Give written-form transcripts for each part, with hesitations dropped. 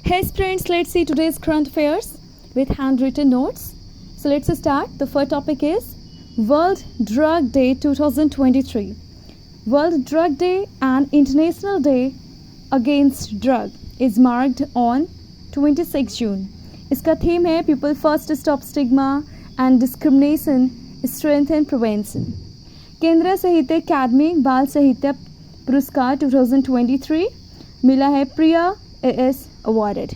Hey friends, let's see today's current affairs with handwritten notes. So let's start. The first topic is World Drug Day 2023. World Drug Day and International Day Against Drug is marked on 26 June. इसका theme है People First Stop Stigma and Discrimination, Strengthen Prevention. केंद्रीय साहित्य अकादमी बाल साहित्य पुरस्कार 2023 मिला है प्रिया S awarded.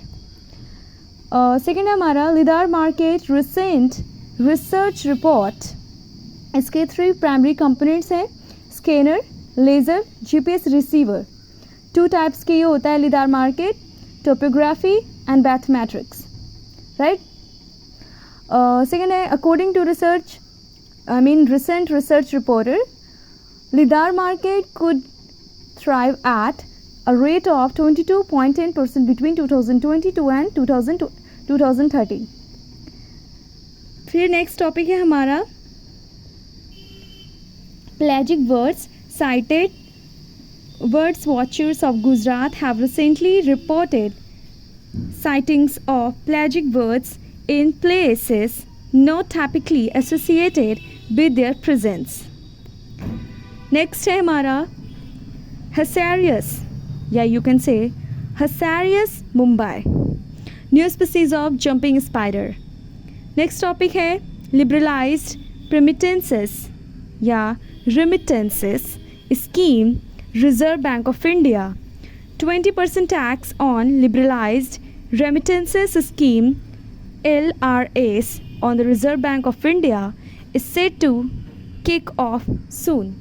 Second है हमारा lidar market recent research report. इसके 3 प्राइमरी कंपोनेंट्स हैं scanner, laser, GPS receiver. 2 types के ये होता है lidar market, topography and mathematics, right. Second है according to research recent research reporter, lidar market could thrive at a rate of 22.10% between 2022 and 2030. फिर next topic है हमारा pelagic words. Cited words watchers of Gujarat have recently reported sightings of pelagic birds in places not typically associated with their presence. Next है हमारा Hasarius, या you can say Hasarius Mumbai, new species of jumping spider. Next topic है liberalized remittances या remittances scheme, Reserve Bank of India. 20% tax on liberalized remittances scheme LRS on the Reserve Bank of India is set to kick off soon.